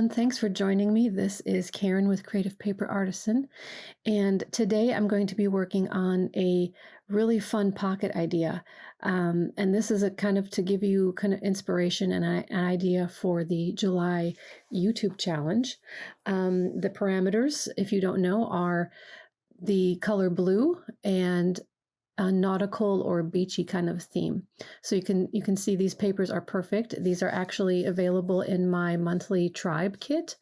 everyone. Thanks for joining me. This is Karen with Creative Paper Artisan, and today I'm going to be working on a really fun pocket idea. And this is a kind of to give you kind of inspiration and an idea for the July YouTube challenge. The parameters, if you don't know, are the color blue and a nautical or beachy kind of theme. So you can see these papers are perfect. These are actually available in my monthly tribe kit.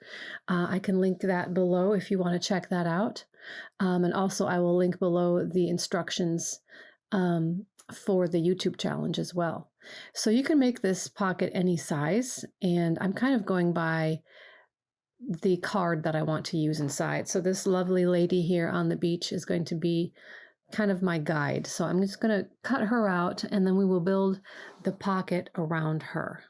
I can link that below if you want to check that out. And also I will link below the instructions for the YouTube challenge as well. So you can make this pocket any size, and I'm kind of going by the card that I want to use inside. So this lovely lady here on the beach is going to be kind of my guide. So I'm just going to cut her out, and then we will build the pocket around her.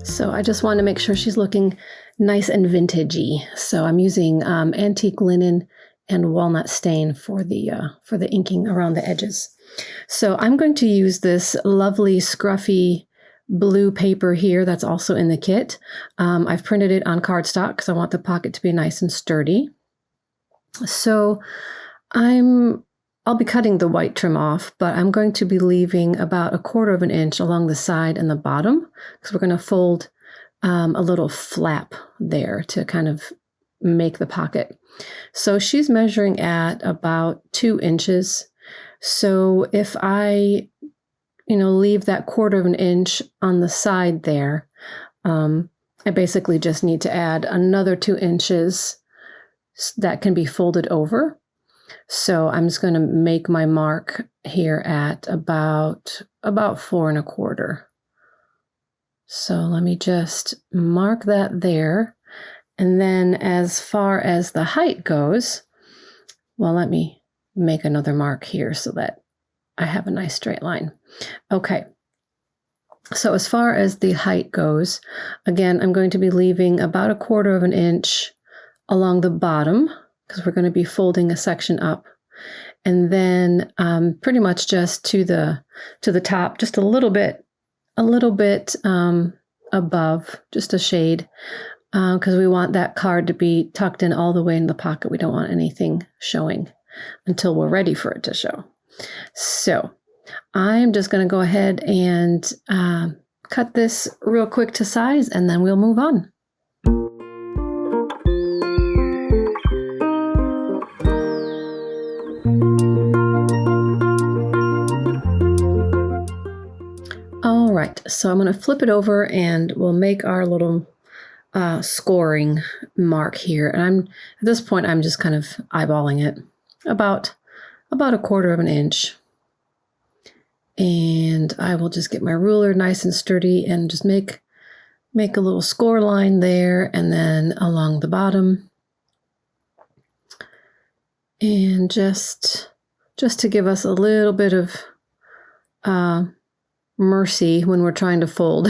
So I just want to make sure she's looking nice and vintagey. So I'm using antique linen and walnut stain for the inking around the edges. So I'm going to use this lovely scruffy blue paper here that's also in the kit. I've printed it on cardstock because I want the pocket to be nice and sturdy. So I'll be cutting the white trim off, but I'm going to be leaving about 1/4 of an inch along the side and the bottom because we're going to fold a little flap there to kind of make the pocket. So she's measuring at about 2 inches. So if I, leave that 1/4 of an inch on the side there, I basically just need to add another 2 inches that can be folded over. So I'm just going to make my mark here at about 4 1/4. So let me just mark that there. And then as far as the height goes, well, let me make another mark here so that I have a nice straight line. Okay. So as far as the height goes, again, I'm going to be leaving about 1/4 of an inch along the bottom, because we're going to be folding a section up, and then pretty much just to the top, just a little bit above, just a shade, because we want that card to be tucked in all the way in the pocket. We don't want anything showing until we're ready for it to show. So I'm just going to go ahead and cut this real quick to size, and then we'll move on. All right, so I'm going to flip it over and we'll make our little scoring mark here. And at this point, I'm just kind of eyeballing it about 1/4 of an inch. And I will just get my ruler nice and sturdy and just make a little score line there, and then along the bottom. And just to give us a little bit of mercy when we're trying to fold.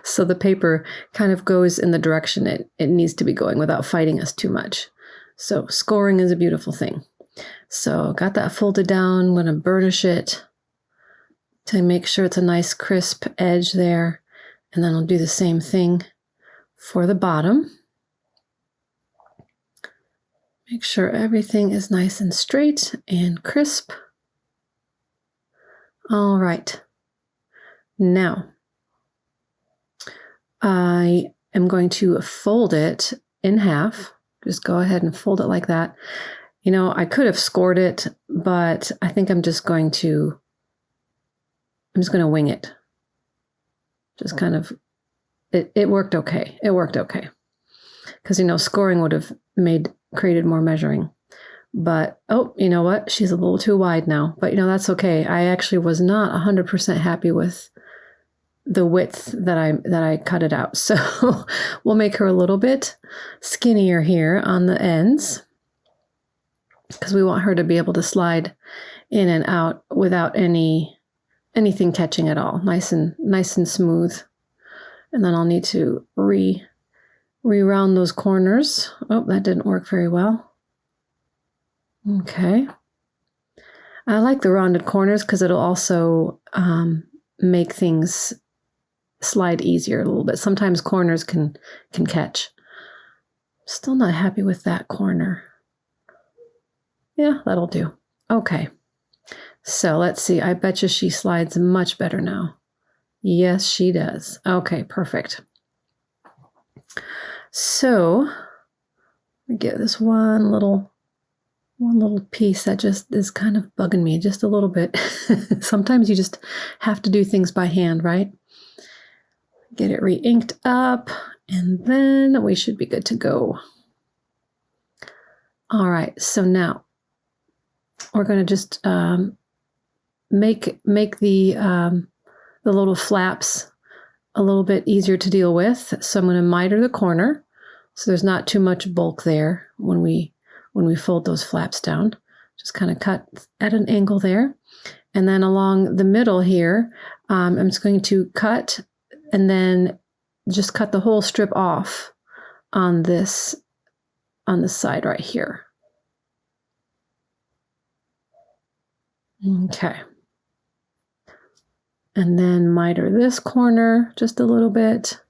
So the paper kind of goes in the direction it needs to be going without fighting us too much. So scoring is a beautiful thing. So got that folded down. I'm going to burnish it to make sure it's a nice crisp edge there. And then I'll do the same thing for the bottom. Make sure everything is nice and straight and crisp. All right. Now, I am going to fold it in half. Just go ahead and fold it like that. I could have scored it, but I think I'm just going to wing it. Just kind of, it worked okay. It worked okay. Because, scoring would have created more measuring. But, oh, you know what? She's a little too wide now. But, that's okay. I actually was not 100% happy with the width that I cut it out. So we'll make her a little bit skinnier here on the ends, because we want her to be able to slide in and out without anything catching at all. Nice and smooth. And then I'll need to re-round those corners. Oh, that didn't work very well. Okay. I like the rounded corners because it'll also make things slide easier a little bit. Sometimes corners can catch. Still not happy with that corner. Yeah, that'll do. Okay. So let's see. I bet you she slides much better now. Yes, she does. Okay, perfect. So we get this one little piece that just is kind of bugging me just a little bit. Sometimes you just have to do things by hand, right? Get it re-inked up, and then we should be good to go. All right, so now we're going to just make the little flaps a little bit easier to deal with. So I'm going to miter the corner so there's not too much bulk there when we fold those flaps down. Just kind of cut at an angle there. And then along the middle here, I'm just going to cut and then just cut the whole strip off on this side right here. Okay. And then miter this corner just a little bit,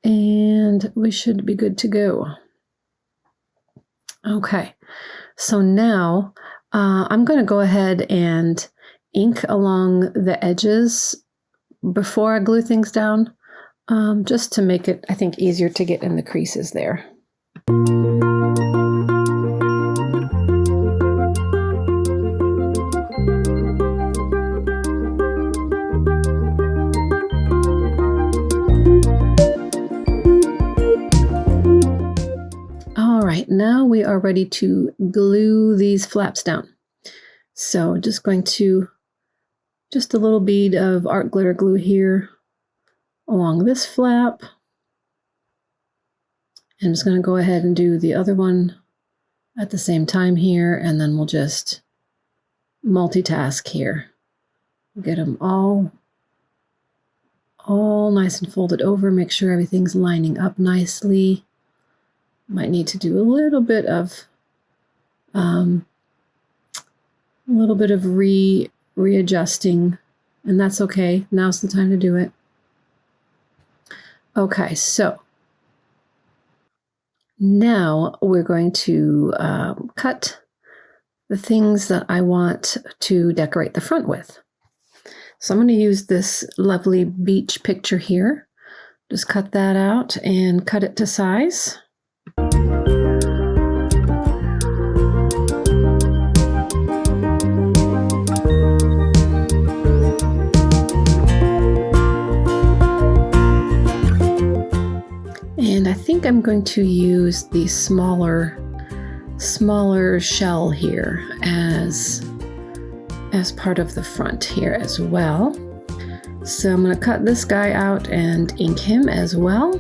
and we should be good to go. Okay, so now I'm going to go ahead and ink along the edges before I glue things down, just to make it, I think, easier to get in the creases there. Now we are ready to glue these flaps down. So just going to, just a little bead of art glitter glue here along this flap. I'm just going to go ahead and do the other one at the same time here, and then we'll just multitask here. Get them all nice and folded over. Make sure everything's lining up nicely. Might need to do a little bit of readjusting, and that's okay. Now's the time to do it. Okay, so now we're going to cut the things that I want to decorate the front with. So I'm going to use this lovely beach picture here. Just cut that out and cut it to size. And I think I'm going to use the smaller shell here as part of the front here as well. So I'm going to cut this guy out and ink him as well.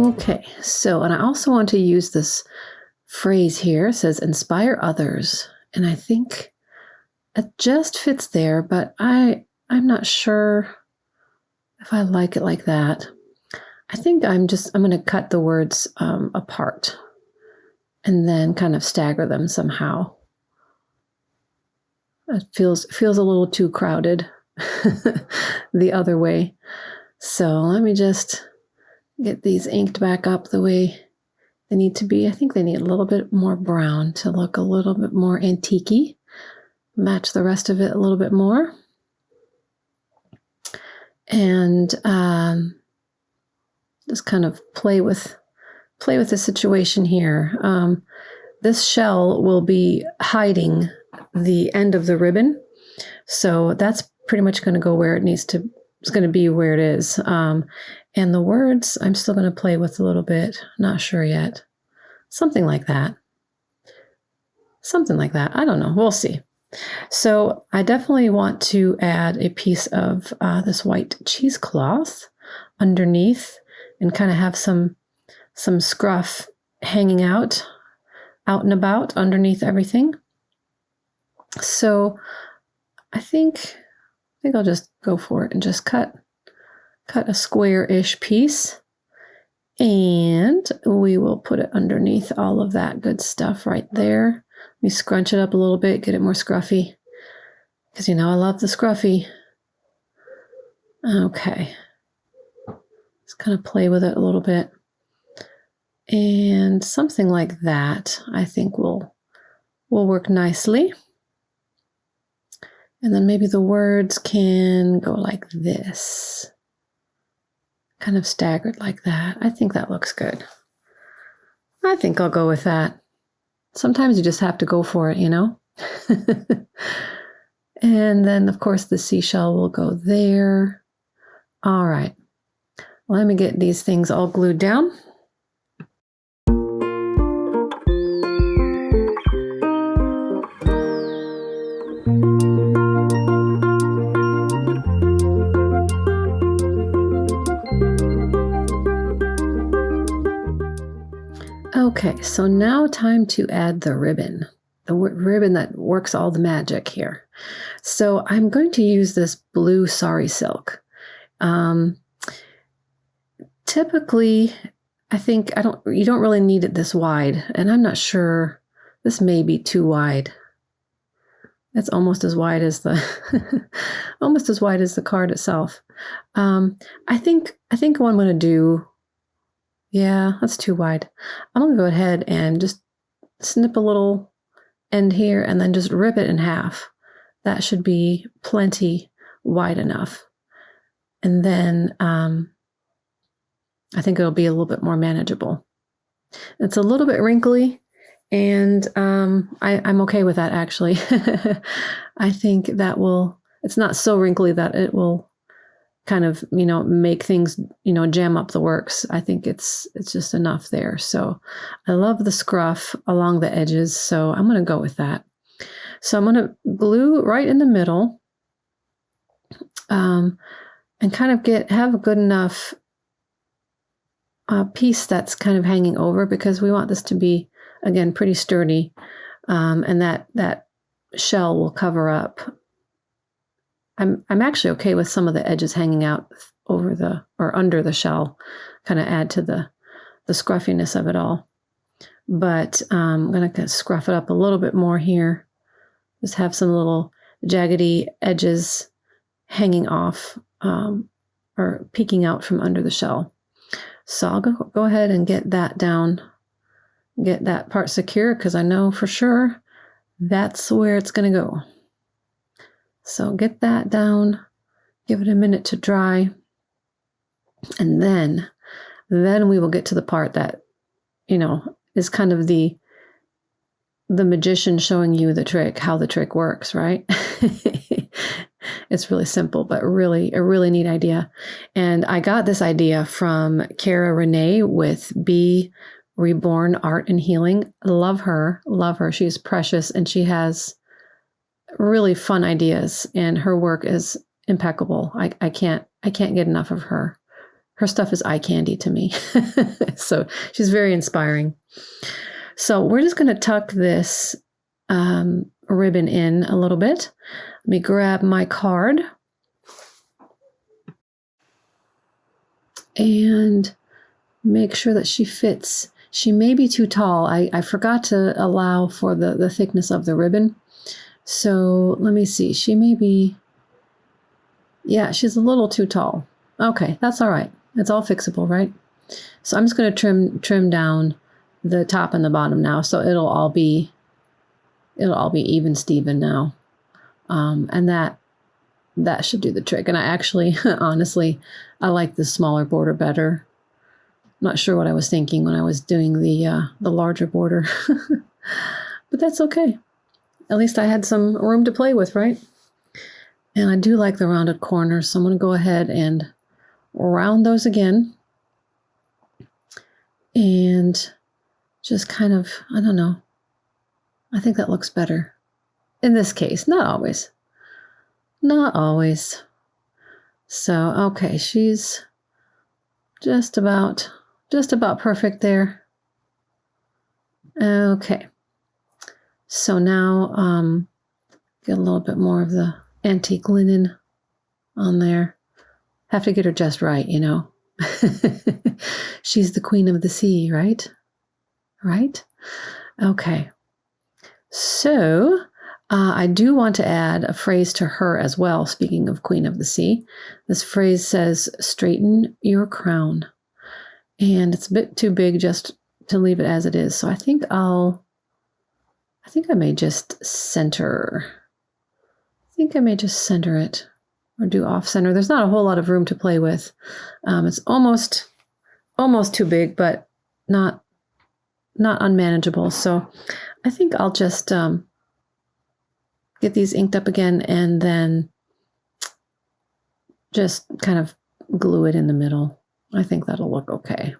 Okay, so, and I also want to use this phrase here. It says inspire others, and I think it just fits there, but I'm not sure if I like it like that. I think I'm going to cut the words apart and then kind of stagger them somehow. It feels a little too crowded the other way. So let me just get these inked back up the way they need to be. I think they need a little bit more brown to look a little bit more antique-y. Match the rest of it a little bit more. And just kind of play with the situation here. This shell will be hiding the end of the ribbon, so that's pretty much going to go where it needs to. It's going to be where it is. And the words I'm still going to play with a little bit. Not sure yet. something like that. Something like that. I don't know. We'll see. So I definitely want to add a piece of this white cheesecloth underneath and kind of have some scruff hanging out and about underneath everything. So I think I'll just go for it and just cut a square-ish piece, and we will put it underneath all of that good stuff right there. Let me scrunch it up a little bit, get it more scruffy, because you know I love the scruffy. Okay, just kind of play with it a little bit, and something like that I think will work nicely. And then maybe the words can go like this, kind of staggered like that. I think that looks good. I think I'll go with that. Sometimes you just have to go for it, you know? And then, of course, the seashell will go there. All right. Let me get these things all glued down. Okay, so now time to add the ribbon that works all the magic here. So I'm going to use this blue sari silk. Typically, I think you don't really need it this wide, and I'm not sure. This may be too wide. It's almost as wide as the card itself. I think what I'm going to do. Yeah, that's too wide. I'm going to go ahead and just snip a little end here and then just rip it in half. That should be plenty wide enough. And then I think it'll be a little bit more manageable. It's a little bit wrinkly, and I'm okay with that, actually. I think that it's not so wrinkly that it will kind of, make things, jam up the works. I think it's just enough there. So I love the scruff along the edges, so I'm going to go with that. So I'm going to glue right in the middle, and kind of have a good enough piece that's kind of hanging over, because we want this to be, again, pretty sturdy, and that shell will cover up. I'm actually okay with some of the edges hanging out over or under the shell, kind of add to the scruffiness of it all. But I'm going to scruff it up a little bit more here. Just have some little jaggedy edges hanging off or peeking out from under the shell. So I'll go ahead and get that down, get that part secure, because I know for sure that's where it's going to go. So get that down, give it a minute to dry, and then we will get to the part that, is kind of the magician showing you the trick, how the trick works, right? It's really simple, but really a really neat idea. And I got this idea from Cara Renee with Be Reborn Art and Healing. Love her. She's precious, and she has really fun ideas, and her work is impeccable. I can't get enough of her. Her stuff is eye candy to me. So she's very inspiring. So we're just going to tuck this ribbon in a little bit. Let me grab my card and make sure that she fits. She may be too tall. I forgot to allow for the thickness of the ribbon. So let me see. She may be, yeah, she's a little too tall. Okay, that's all right. It's all fixable, right? So I'm just going to trim down the top and the bottom now, so it'll all be even Steven now, and that should do the trick. And I actually, honestly, I like the smaller border better. Not sure what I was thinking when I was doing the larger border, but that's okay. At least I had some room to play with, right? And I do like the rounded corners, so I'm going to go ahead and round those again. And just kind of, I don't know. I think that looks better. In this case, not always. Not always. So, okay, she's just about perfect there. Okay. So now, get a little bit more of the antique linen on there. Have to get her just right, you know. She's the queen of the sea, right? Right? Okay. So I do want to add a phrase to her as well, speaking of Queen of the Sea. This phrase says, straighten your crown. And it's a bit too big just to leave it as it is. So I think I may just center. I think I may just center it or do off center. There's not a whole lot of room to play with. It's almost too big, but not unmanageable. So I think I'll just get these inked up again and then just kind of glue it in the middle. I think that'll look okay.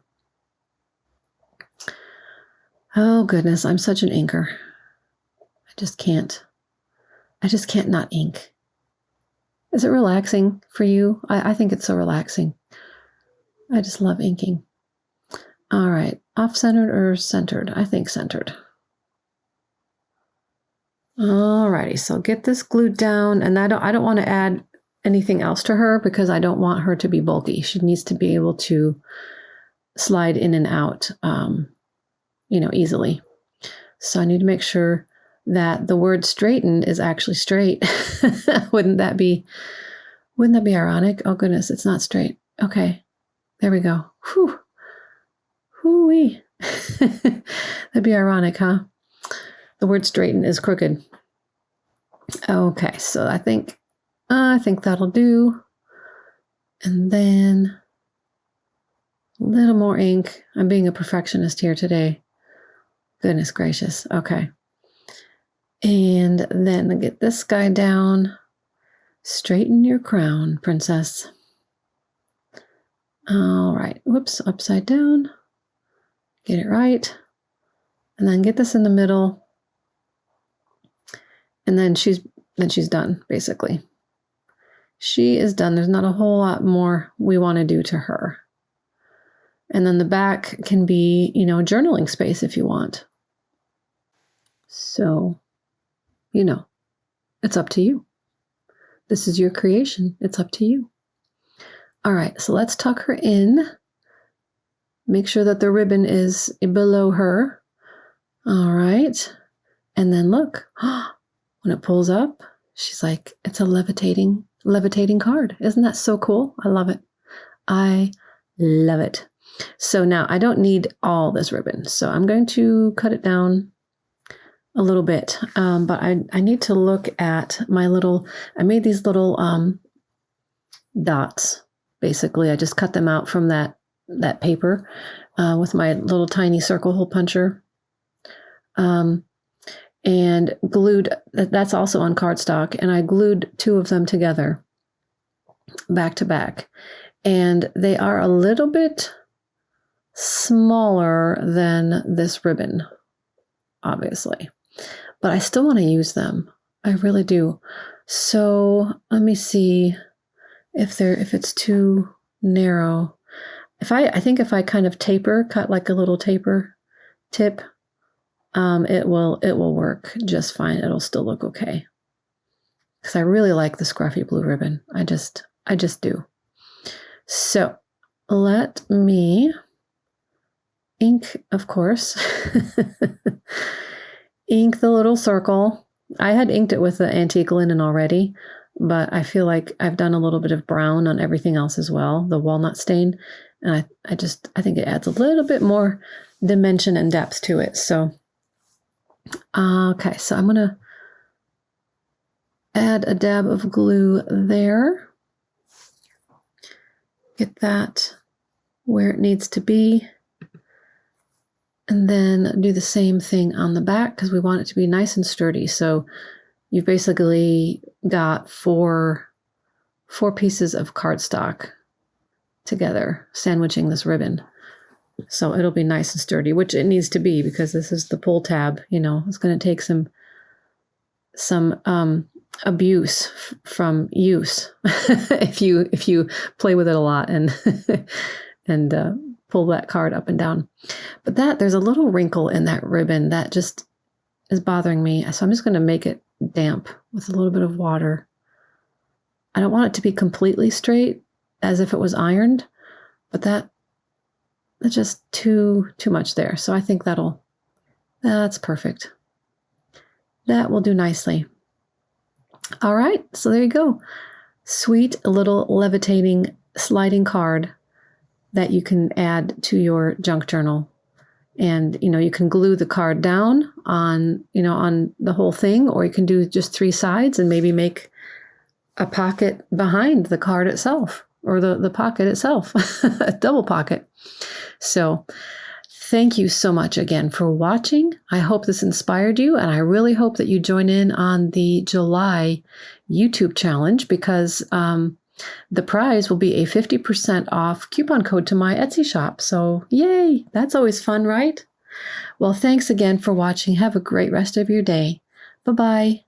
Oh goodness, I'm such an inker. I just can't not ink. Is it relaxing for you? I think it's so relaxing. I just love inking. All right, off-centered or centered? I think centered. All righty, so get this glued down, and I don't want to add anything else to her because I don't want her to be bulky. She needs to be able to slide in and out, easily. So I need to make sure that the word straighten is actually straight. Wouldn't that be ironic? Oh goodness, it's not straight. Okay, there we go. Whew. Whoo-wee. That'd be ironic, huh? The word straighten is crooked. Okay, so I think that'll do. And then a little more ink. I'm being a perfectionist here today. Goodness gracious. Okay. And then get this guy down. Straighten your crown, princess. All right. Whoops, upside down. Get it right. And then get this in the middle. And then she's done, basically. She is done. There's not a whole lot more we want to do to her. And then the back can be, journaling space if you want. So, it's up to you. This is your creation. It's up to you. All right, so let's tuck her in. Make sure that the ribbon is below her. All right. And then look, when it pulls up, she's like, it's a levitating card. Isn't that so cool? I love it. I love it. So now I don't need all this ribbon. So I'm going to cut it down a little bit. But I need to look at I made these little dots. Basically, I just cut them out from that paper with my little tiny circle hole puncher. And glued, that's also on cardstock, and I glued 2 of them together, back to back. And they are a little bit smaller than this ribbon, obviously. But I still want to use them. I really do. So let me see if it's too narrow. I think if I kind of cut like a little taper tip, it will work just fine. It'll still look okay. Because I really like the scruffy blue ribbon. I just do. So let me ink, of course. Ink the little circle. I had inked it with the antique linen already, but I feel like I've done a little bit of brown on everything else as well, the walnut stain. And I think it adds a little bit more dimension and depth to it. So, okay, so I'm going to add a dab of glue there. Get that where it needs to be. And then do the same thing on the back because we want it to be nice and sturdy. So you've basically got four pieces of cardstock together, sandwiching this ribbon. So it'll be nice and sturdy, which it needs to be because this is the pull tab. You know, it's going to take some abuse from use if you play with it a lot and pull that card up and down. But there's a little wrinkle in that ribbon that just is bothering me. So I'm just going to make it damp with a little bit of water. I don't want it to be completely straight as if it was ironed, but that's just too much there. So I think that's perfect. That will do nicely. All right, so there you go. Sweet little levitating sliding card that you can add to your junk journal. And, you can glue the card down on the whole thing, or you can do just 3 sides and maybe make a pocket behind the card itself, or the pocket itself, a double pocket. So thank you so much again for watching. I hope this inspired you, and I really hope that you join in on the July YouTube challenge, because the prize will be a 50% off coupon code to my Etsy shop. So yay, that's always fun, right? Well, thanks again for watching. Have a great rest of your day. Bye-bye.